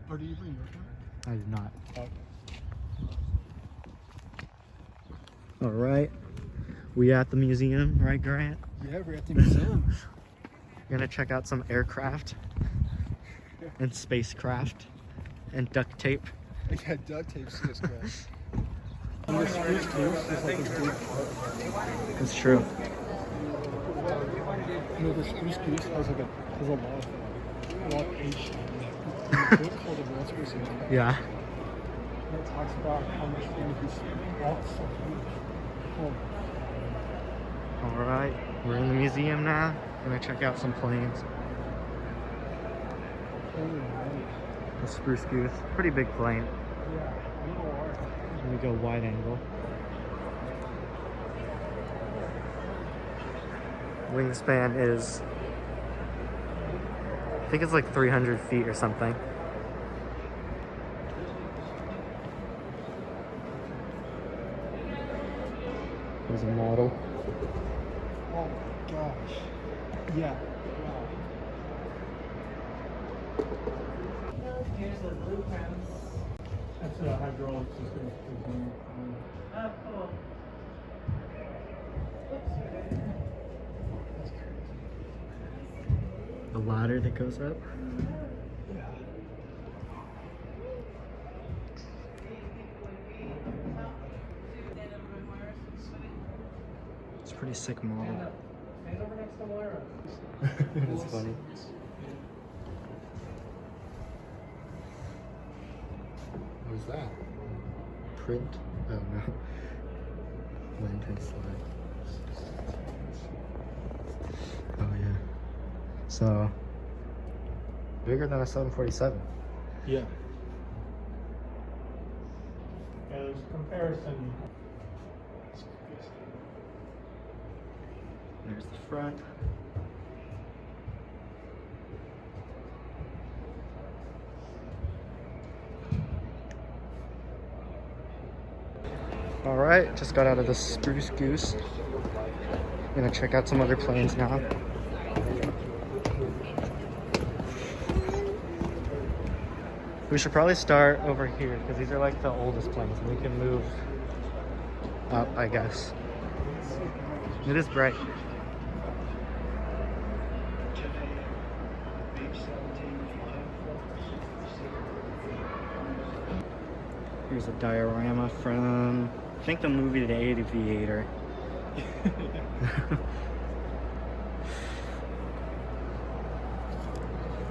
Or did you bring your phone? I did not. Okay. All right. We at the museum, right, Grant? Yeah, we're at the museum. We're gonna check out some aircraft and spacecraft and duct tape. Yeah, duct tape spacecraft. And the Spruce Goose is like a big part. It's true. You know, the Spruce Goose has like a lot of H in the book called The World's Greatest Aircraft. Yeah. And it talks about how much he's also huge. All right. We're in the museum now. Gonna check out some planes. The Spruce Goose. Pretty big plane. Yeah, a little large. Let me go wide angle. Wingspan is, I think it's like 300 feet or something. There's a model. Oh my gosh. Yeah. Wow. Here's the blueprints. That's a hydraulic system. Oh, cool. The ladder that goes up. Yeah. It's a pretty sick model. Stand over next to Moira. It's funny. What is that? Print? Oh no. Lantern slide. Oh yeah. So bigger than a 747. Yeah. Yeah, there's a comparison. There's the front. All right, just got out of the Spruce Goose. Gonna check out some other planes now. We should probably start over here because these are like the oldest planes and we can move up, I guess. It is bright. Here's a diorama from, I think, the movie The Aviator.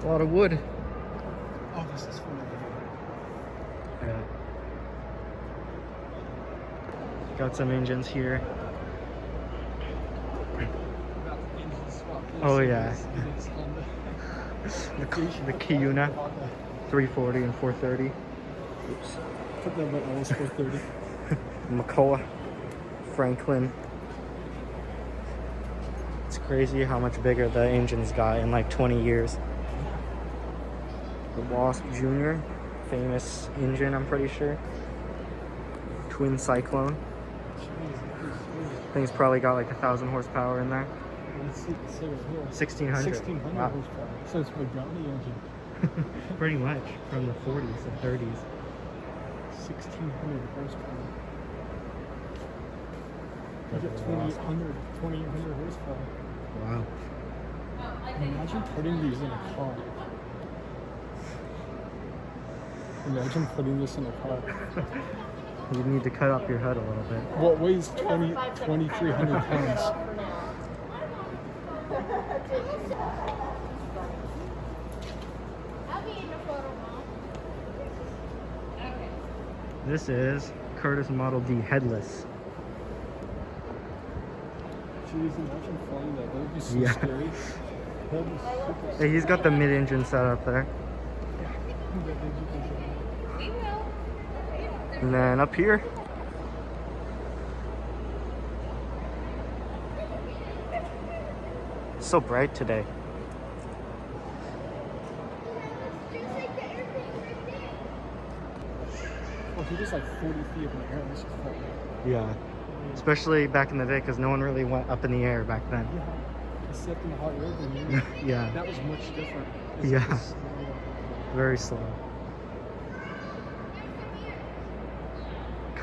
A lot of wood. Oh, this is funny. Yeah. Got some engines here. Oh yeah. The Kiuna 340 and 430. Oops. Put that at almost 430. Macoa, Franklin. It's crazy how much bigger the engines got in like 20 years. The Wasp Jr., famous engine, I'm pretty sure. Twin Cyclone. I think it's probably got like 1,000 horsepower in there. 1,600. 1,600 Wow. horsepower. So it's a Pagani engine. Pretty much from the 40s and 30s. 1,600 horsepower. You get 2,800 horsepower. Wow. Imagine putting these in a car. Imagine putting this in a car. You need to cut up your head a little bit. What weighs 2,300 pounds? This is Curtiss Model D headless. Jeez, imagine flying that. That would be so Yeah. scary. That would be super Hey, scary. he's got the mid-engine set up there. And then up here, it's so bright today. Oh, he was like 40 feet in the air. This is fun. Yeah. Especially back in the day, because no one really went up in the air back then. Yeah. Except in the hot air balloon. Yeah. That was much different. Yeah. It's slow. Very slow.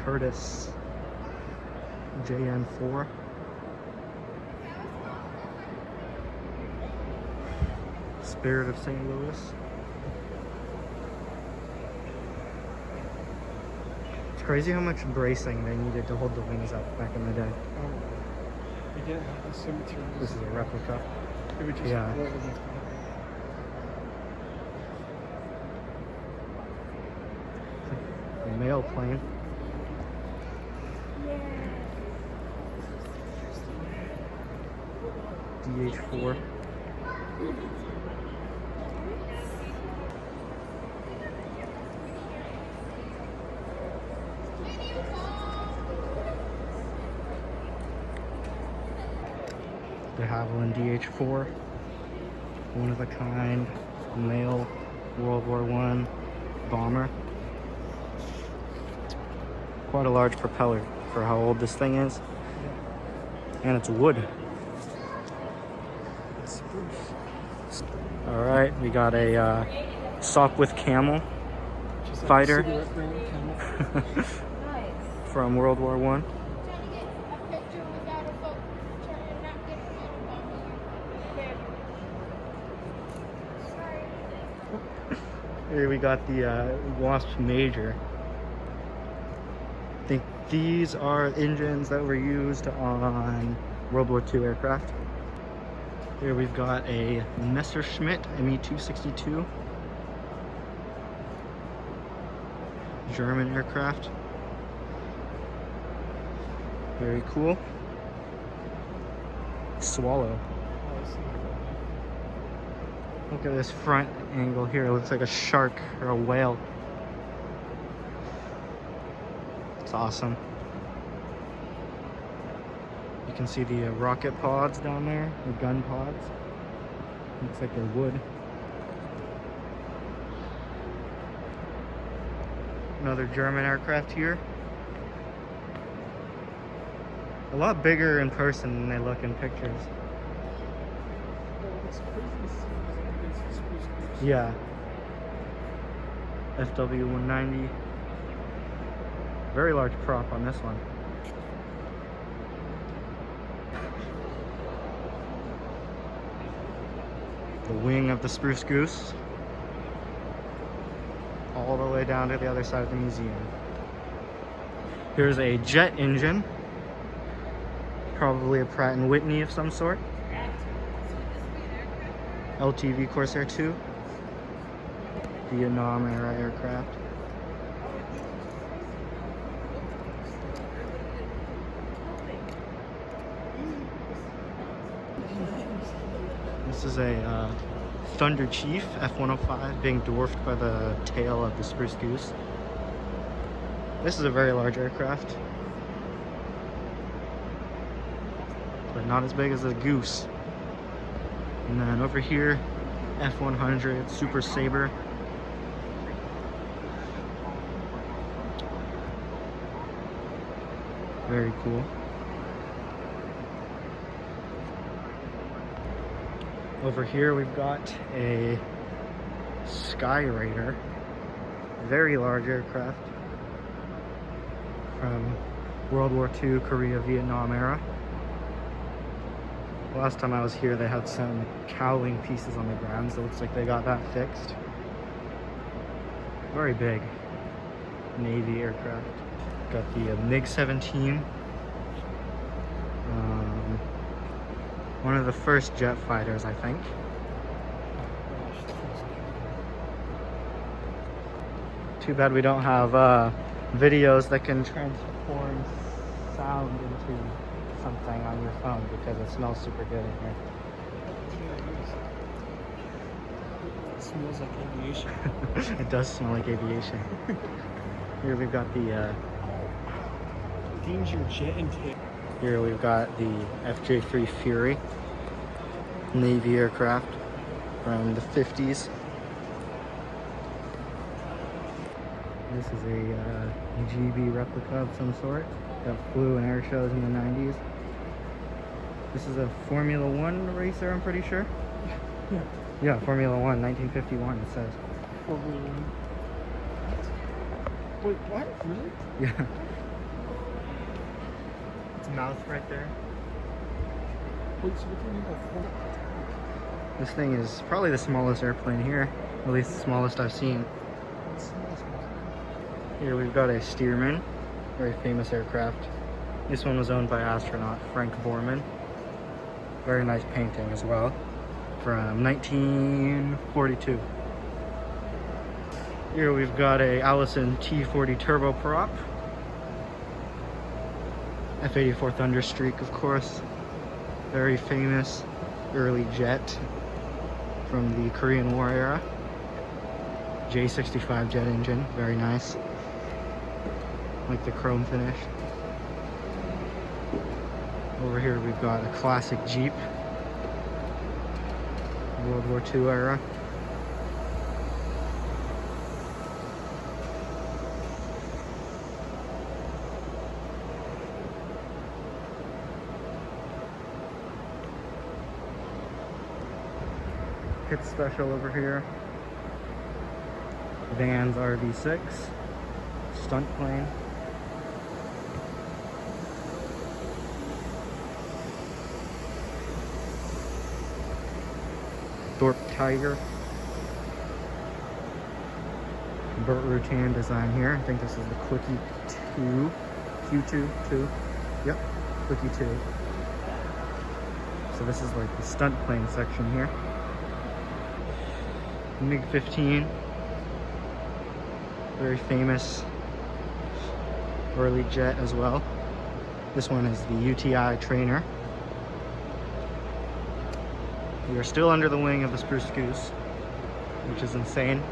Curtis JN4. Spirit of St. Louis. It's crazy how much bracing they needed to hold the wings up back in the day. They didn't have the same materials. This is a replica. It would just Yeah. float with it. A mail plane. DH4. De Havilland DH4, one of a kind, male World War I bomber. Quite a large propeller for how old this thing is, and it's wood. It's spruce. All right, we got a Sopwith Camel Just like fighter. a cigarette burning camel. From World War I. Here we got the Wasp Major. I think these are engines that were used on World War II aircraft. Here we've got a Messerschmitt Me-262. German aircraft. Very cool. Swallow. Look at this front angle here. It looks like a shark or a whale. It's awesome. You can see the rocket pods down there, the gun pods. Looks like they're wood. Another German aircraft here. A lot bigger in person than they look in pictures. It's crazy to see against the Spruce Goose. Yeah. FW190. Very large prop on this one. The wing of the Spruce Goose. All the way down to the other side of the museum. Here's a jet engine. Probably a Pratt & Whitney of some sort. LTV Corsair 2. Vietnam era aircraft. This is a Thunder Chief F-105 being dwarfed by the tail of the Spruce Goose. This is a very large aircraft, but not as big as the Goose. And then over here, F-100 Super Sabre. Very cool. Over here we've got a Sky Raider, very large aircraft from World War II, Korea, Vietnam era. Last time I was here they had some cowling pieces on the ground, so it looks like they got that fixed. Very big Navy aircraft. Got the MiG-17. One of the first jet fighters, I think. Too bad we don't have videos that can transform sound into something on your phone, because it smells super good in here. It smells like aviation. It does smell like aviation. Here we've got the Danger jet intake. here we've got the FJ3 Fury, Navy aircraft from the 50s. This is a GB replica of some sort that flew in air shows in the 90s. This is a Formula One racer, I'm pretty sure. Yeah. Yeah, Formula One, 1951 it says. Wait, what? Really? Yeah. mouth right there. Wait, so what do you mean by four? This thing is probably the smallest airplane here, at least the smallest I've seen. What's the smallest one? Here we've got a Stearman, very famous aircraft. This one was owned by astronaut Frank Borman. Very nice painting as well, from 1942. Here we've got a Allison T40 turboprop. F-84 Thunderstreak, of course. Very famous early jet from the Korean War era. J65 jet engine, very nice. Like the chrome finish. Over here we've got a classic Jeep. World War II era. Kit special over here. Vans RV6. Stunt plane. Thorpe Tiger. Burt Rutan design here. I think this is the Quickie 2. Q2. Yep. Quickie 2. So this is like the stunt plane section here. MiG-15. Very famous early jet as well. This one is the UTI trainer. We are still under the wing of the Spruce Goose, which is insane.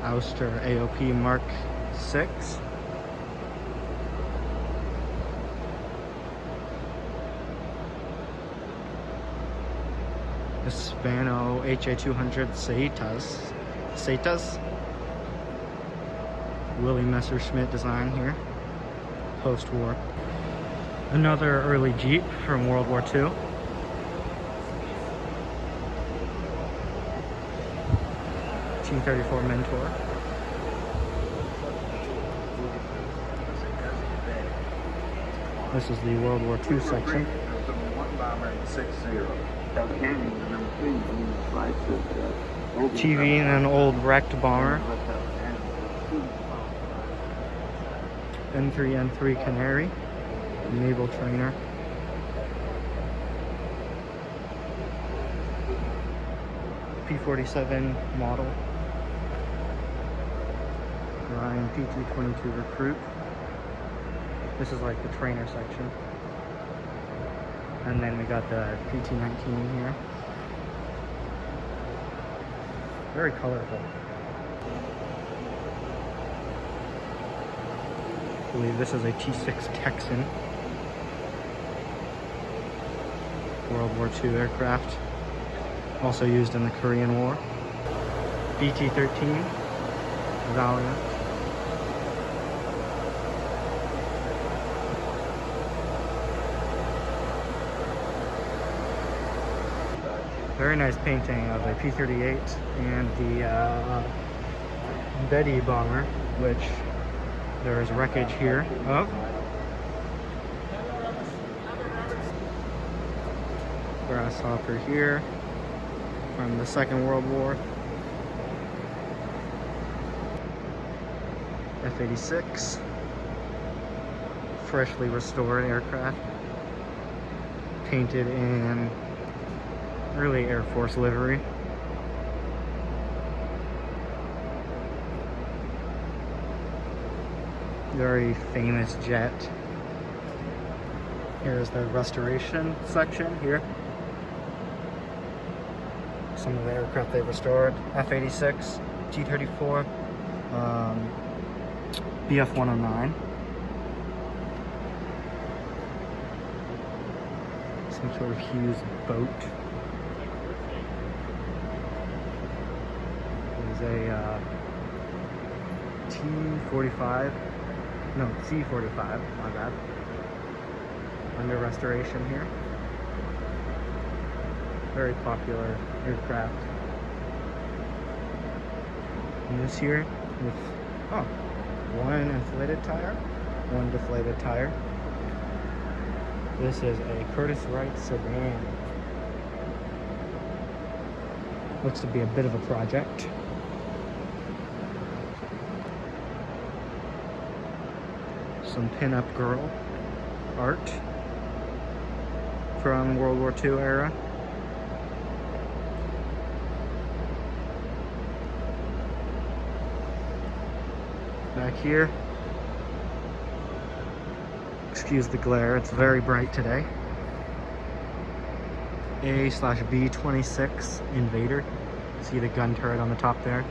Ouster AOP Mark 6. Hispano HA200 Cetas. Willie Messerschmitt design here, post-war. Another early Jeep from World War II. T-34 Mentor. This is the World War II section. TV and an old wrecked bomber. N3 Canary. Naval trainer. P-47 model. Ryan PT-22 recruit. This is like the trainer section. And then we got the PT-19 here. Very colorful. I believe this is a T-6 Texan. World War II aircraft. Also used in the Korean War. BT-13. Valiant. Very nice painting of a P-38 and the Betty bomber, which there is wreckage here of. Grasshopper here from the Second World War. F-86. Freshly restored aircraft. Painted in early Air Force livery. Very famous jet. Here's the restoration section here. Some of the aircraft they restored. F-86, T-34, BF-109. Some sort of Hughes boat. There's a T-45, no, C-45, my bad. Under restoration here. Very popular aircraft. And this here with, oh, One inflated tire, one deflated tire. This is a Curtiss Wright sedan. Looks to be a bit of a project. Some pin-up girl art from World War II era. Back here, excuse the glare, it's very bright today. A/B-26 Invader. See the gun turret on the top there?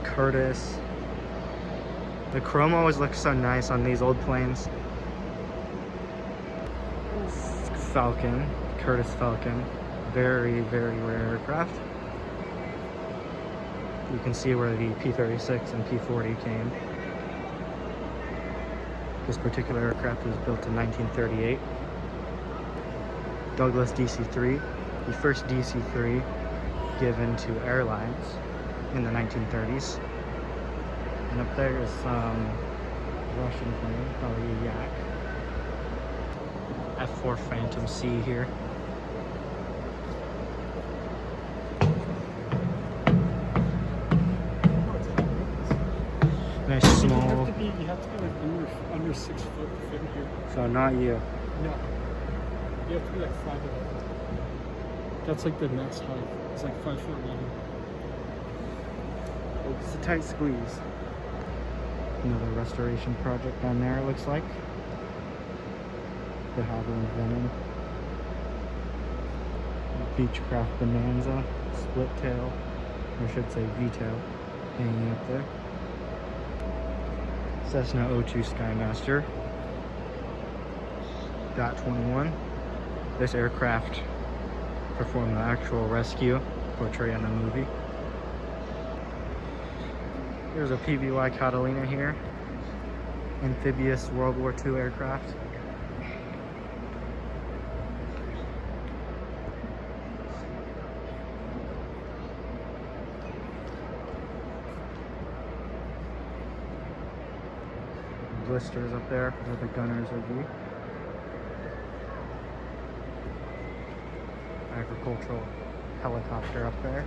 Curtiss. The chrome always looks so nice on these old planes. Falcon, Curtiss Falcon. Very, very rare aircraft. You can see where the P-36 and P-40 came. This particular aircraft was built in 1938. Douglas DC-3, the first DC-3 given to airlines in the 1930s. And up there is some Russian plane, probably a Yak. F-4 Phantom C here. Nice small. You have to be like under 6 foot to fit here. So not you. No. You have to be like 5'11". That's like the next height. It's like 5'11". It's a tight squeeze. Another restoration project down there, it looks like. The Havilland Venom. Beechcraft Bonanza. Split tail. Or I should say V-tail. Hanging up there. Cessna 02 Skymaster. .21. This aircraft performed the actual rescue portrayed in the movie. There's a PBY Catalina here. Amphibious World War II aircraft. Blisters up there where the gunners would be. Agricultural helicopter up there.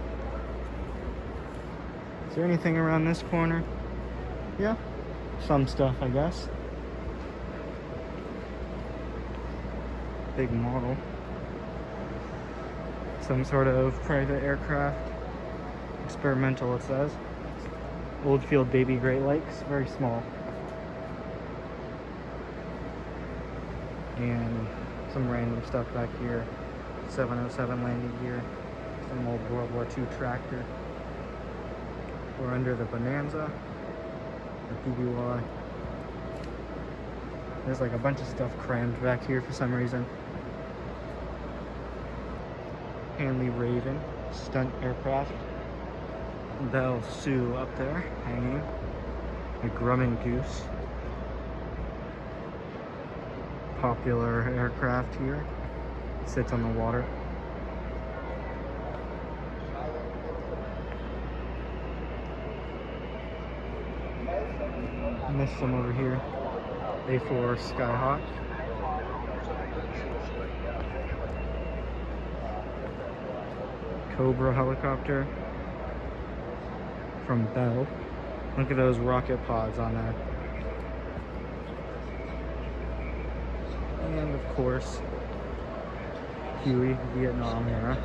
Is there anything around this corner? Yeah, some stuff, I guess. Big model. Some sort of private aircraft. Experimental, it says. Oldfield Baby Great Lakes, very small. And some random stuff back here. 707 landing gear. Some old World War II tractor. We're under the Bonanza, the PBY. There's like a bunch of stuff crammed back here for some reason. Hanley Raven, Stunt aircraft. Belle Sioux up there, hanging. A Grumman Goose. Popular aircraft here. Sits on the water. Missed some over here. A4 Skyhawk. Cobra helicopter from Bell. Look at those rocket pods on there. And of course, Huey, Vietnam era.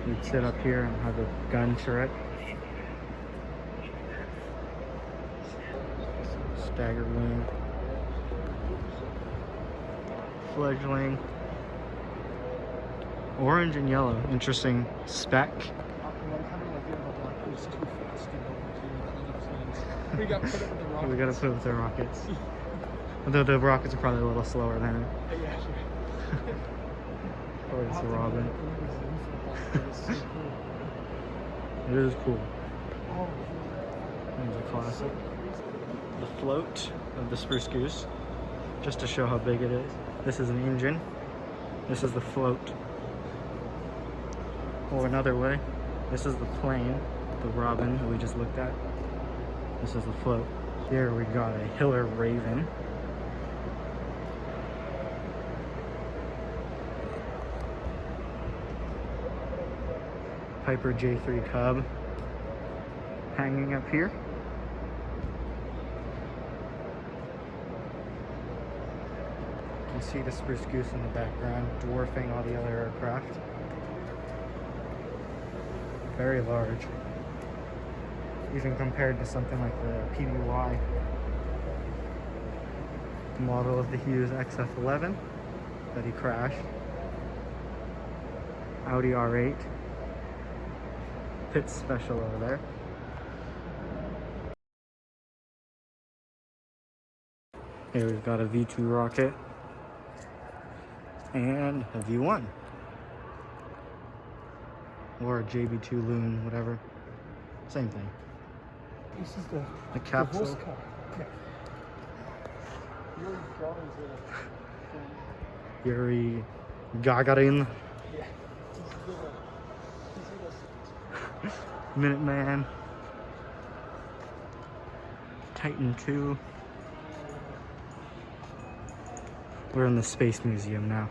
You'd sit up here and have a gun turret. Staggered wing. Fledgling. Orange and yellow. Interesting spec. We got put it with the rockets. We gotta put it with the rockets. Although the rockets are probably a little slower than it. Or it's a Robin. It is cool. It's a classic. The float of the Spruce Goose, just to show how big it is. This is an engine. This is the float. Or another way, this is the plane, the Robin that we just looked at. This is the float. Here we got a Hiller Raven. Piper J3 Cub hanging up here. You can see the Spruce Goose in the background, dwarfing all the other aircraft. Very large, even compared to something like the PBY model of the Hughes XF11 that he crashed. Audi R8. Pitts special over there. Here we've got a V2 rocket and a V1. Or a JB2 Loon, whatever. Same thing. This is The capsule. The horse car. Yeah. Your drawings are Yuri Gagarin. yeah. Minuteman. Titan II. We're in the Space Museum now.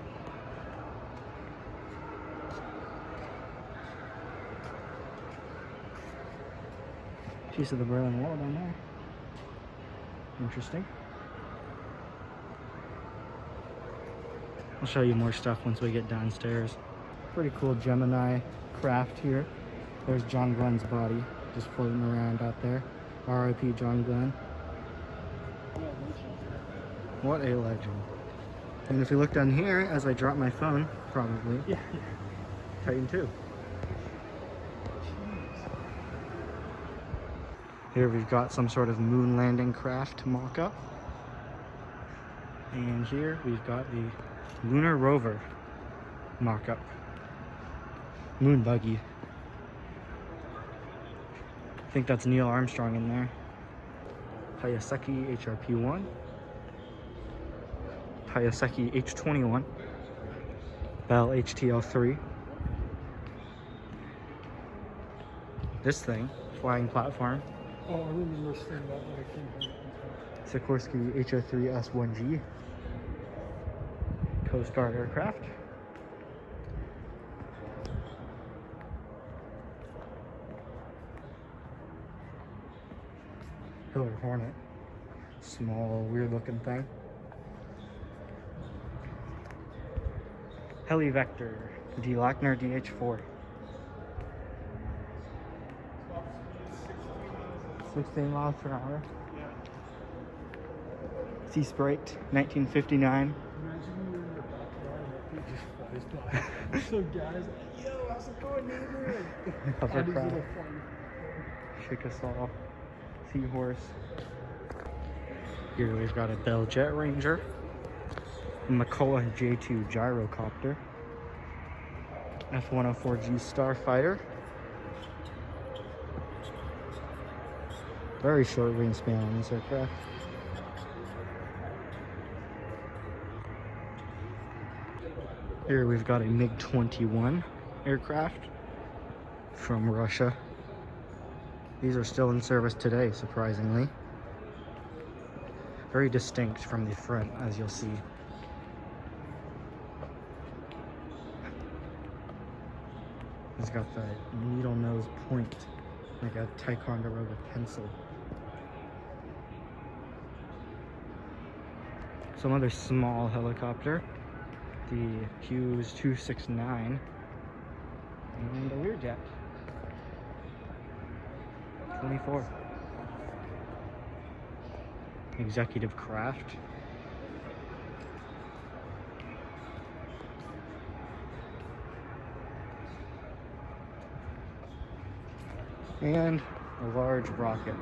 Piece of the Berlin Wall down there. Interesting. I'll show you more stuff once we get downstairs. Pretty cool Gemini craft here. There's John Glenn's body just floating around out there. R.I.P. John Glenn. What a legend. And if you look down here, as I drop my phone, probably, yeah. Titan II. Here we've got some sort of moon landing craft mock-up. And here we've got the lunar rover mock-up. Moon buggy. I think that's Neil Armstrong in there. Hayaseki HRP-1. Hayaseki H-21. Bell HTL-3. This thing, flying platform. Oh, I remember seeing that when I came home. Sikorsky HO3S1G. Coast Guard aircraft. Hiller Hornet. Small, weird looking thing. Heli Vector. D. Lackner DH4. 16 miles per hour. Sea Sprite, 1959. Imagine you're in the backyard and that thing just flies by. So guys, like, yo, how's it going, neighbor? Hovercraft. Chickasaw. Seahorse. Here we've got a Bell Jet Ranger. McCulloch J2 Gyrocopter. F-104G Starfighter. Very short wingspan on this aircraft. Here we've got a MiG-21 aircraft from Russia. These are still in service today, surprisingly. Very distinct from the front, as you'll see. It's got the needle nose point, like a Ticonderoga pencil. Some other small helicopter, the Hughes 269, and a Learjet 24. Executive craft. And a large rocket.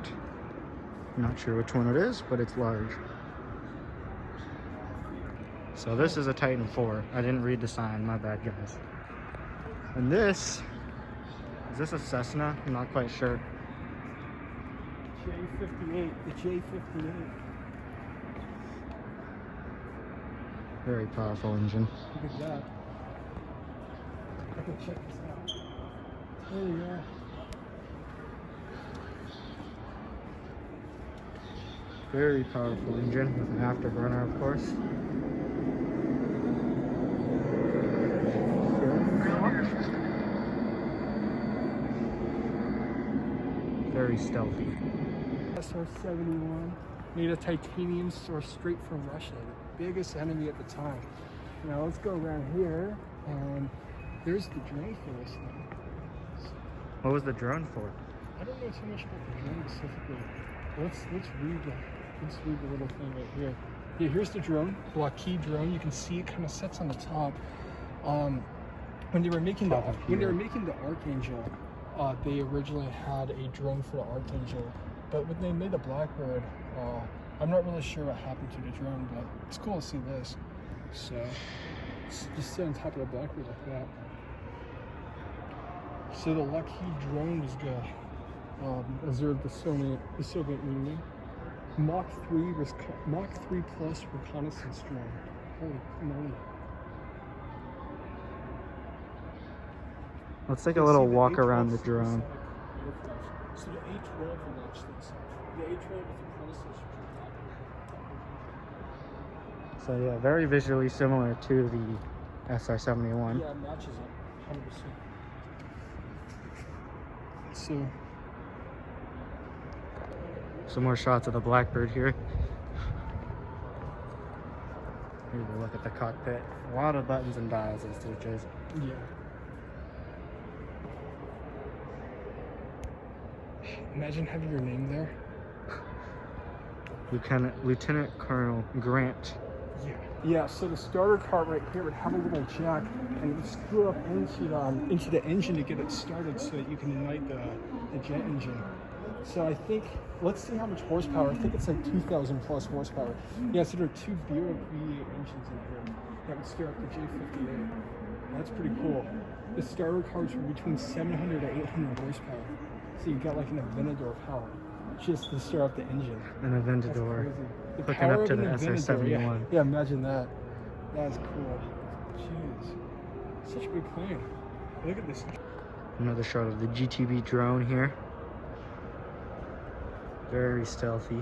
Not sure which one it is, but it's large. So this is a Titan IV. I didn't read the sign, my bad guys. And this Is this a Cessna? I'm not quite sure. J58, the J58. Very powerful engine. Look at that. I can check this out. There we go. Very powerful engine with an afterburner, of course. Very stealthy. SR-71 made of titanium sourced straight from Russia, the biggest enemy at the time. Now let's go around here, and there's the drone for this thing. What was the drone for? I don't know too much about the drone specifically. Let's read the little thing right here. Yeah, here's the drone, WWII drone. You can see it kind of sits on the top. When they were making the Archangel, they originally had a drone for the Archangel, but when they made the Blackbird, I'm not really sure what happened to the drone, but it's cool to see this. So just sit on top of the Blackbird like that. So the WWII drone was good. Observed the Soviet Union. Mach 3 plus reconnaissance drone. Holy moly. Let's take a little walk around the drone. So the A-12 will launch this. The A-12 is a reconnaissance drone. So yeah, very visually similar to the SR-71. Yeah, it matches it, 100%. So some more shots of the Blackbird here. Here's a look at the cockpit. A lot of buttons and dials and switches. yeah. Imagine having your name there. Lieutenant Colonel Grant. Yeah, so the starter cart right here would have a little jack, and you screw up into the engine to get it started so that you can ignite the jet engine. So I think, let's see how much horsepower. I think it's like 2,000 plus horsepower. Yeah, so there are two WWII engines in here that would start up the J58. That's pretty cool. The starter carts were between 700 to 800 horsepower. So you got like an Aventador power just to start up the engine. An Aventador. The Hooking power up of to an the Aventador, SR-71. Yeah, imagine that. That's cool. Jeez. Such a big plane. Look at this. Another shot of the GTB drone here. Very stealthy.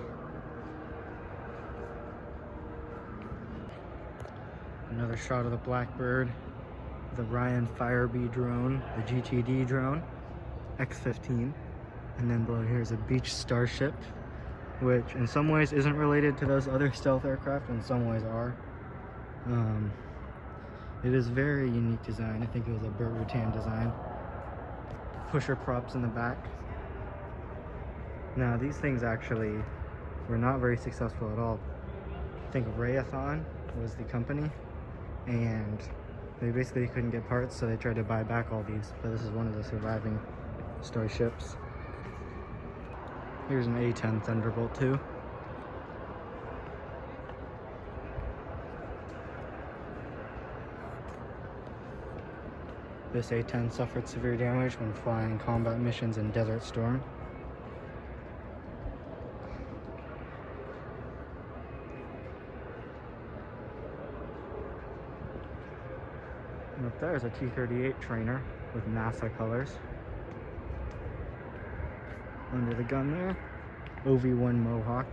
Another shot of the Blackbird, the Ryan Firebee drone, the GTD drone, X-15. And then below here is a Beech Starship, which in some ways isn't related to those other stealth aircraft, in some ways are. It is very unique design. I think it was a Burt Rutan design. Pusher props in the back. Now these things actually were not very successful at all. I think Raytheon was the company, and they basically couldn't get parts, so they tried to buy back all these, but this is one of the surviving starships. Here's an A-10 Thunderbolt 2. This A-10 suffered severe damage when flying combat missions in Desert Storm. And up there is a T-38 trainer with NASA colors. Under the gun there, OV-1 Mohawk,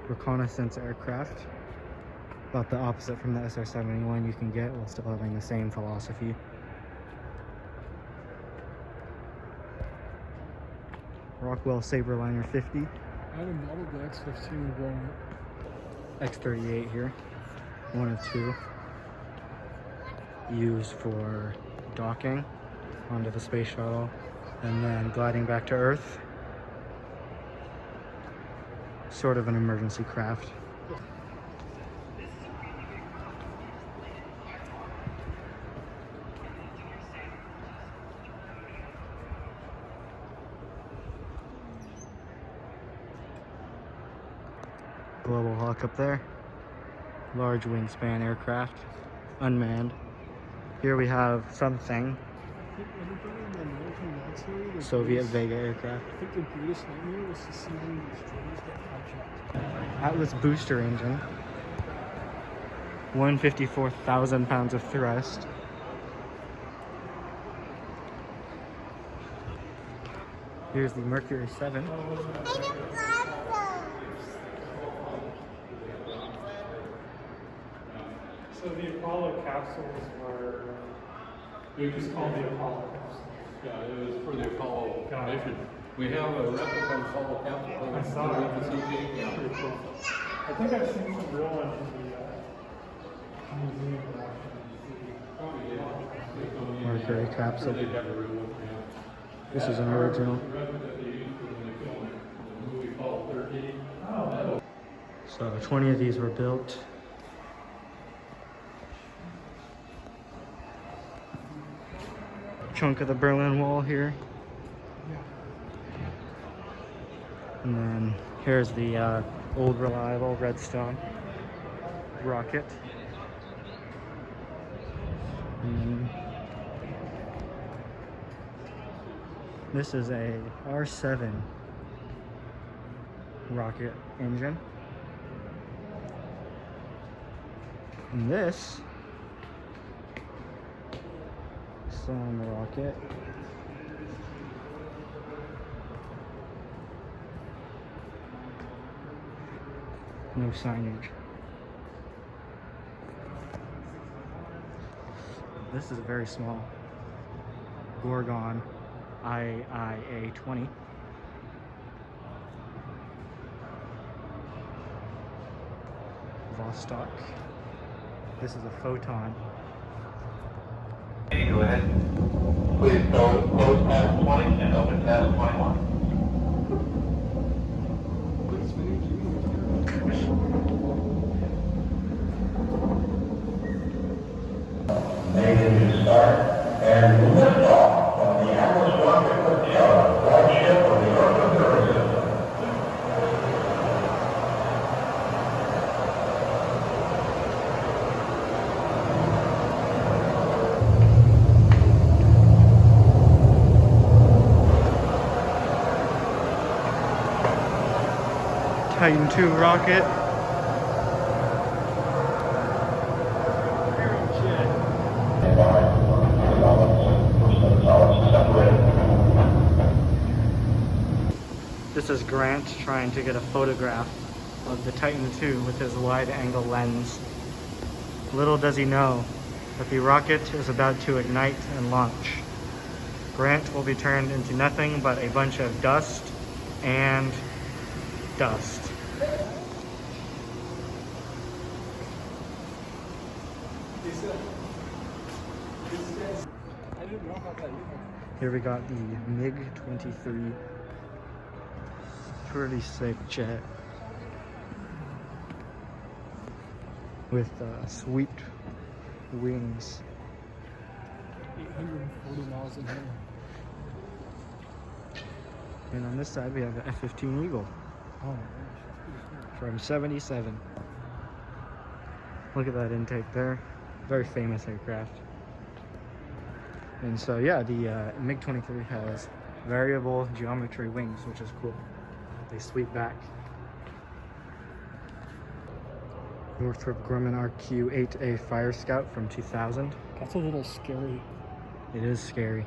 reconnaissance aircraft. About the opposite from the SR-71 you can get while still having the same philosophy. Rockwell Sabreliner 50. I had a model the X-15 growing up. X-38 here, one of two, used for docking onto the space shuttle and then gliding back to Earth. Sort of an emergency craft. Global Hawk up there. Large wingspan aircraft. Unmanned. Here we have something think everybody in the American military, their Soviet greatest- Vega aircraft. I think their greatest nightmare was to see one of these drones get hijacked. Atlas booster engine. 154,000 pounds of thrust. Here's the Mercury 7. So the Apollo capsules were, It was called the Apollo capsule. Yeah, it was for the Apollo mission. We have a replica Apollo capsule. I saw it. With the CG, yeah. Pretty cool. I think I've seen some real ones in the museum. Probably, yeah. Mercury capsule. They have a real one, yeah. This is an original. The replica that they used for when they filmed the movie Apollo 13. So 20 of these were built. Chunk of the Berlin Wall here. And then here's the old reliable Redstone rocket. And this is a R7 rocket engine. And this is on the rocket. No signage. This is very small. Gorgon IIA-20. Vostok. This is a Photon. Go ahead. Please close pass 20 and open pass 21. Maiden to start and liftoff on the Atlas rocket propelled flagship of the Earth observatory system. Titan II rocket. This is Grant trying to get a photograph of the Titan II with his wide-angle lens. Little does he know that the rocket is about to ignite and launch. Grant will be turned into nothing but a bunch of dust and dust. I didn't know about that either. Here we got the MiG-23. Pretty sick jet. With sweet wings. 840 miles an hour. And on this side we have the F-15 Eagle Oh my gosh, that's pretty cool. from 77. Look at that intake there. Very famous aircraft. And so yeah, the MiG-23 has variable geometry wings, which is cool. They sweep back. Northrop Grumman RQ-8A Fire Scout from 2000. That's a little scary. It is scary.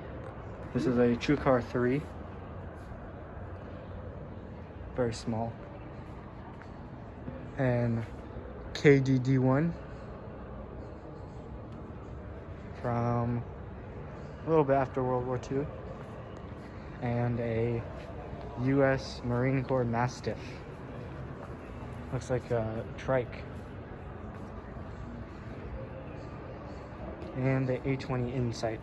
This is a Chukar 3. Very small. And KDD-1 from a little bit after World War II. And a U.S. Marine Corps Mastiff. Looks like a trike. And the A-20 Insight.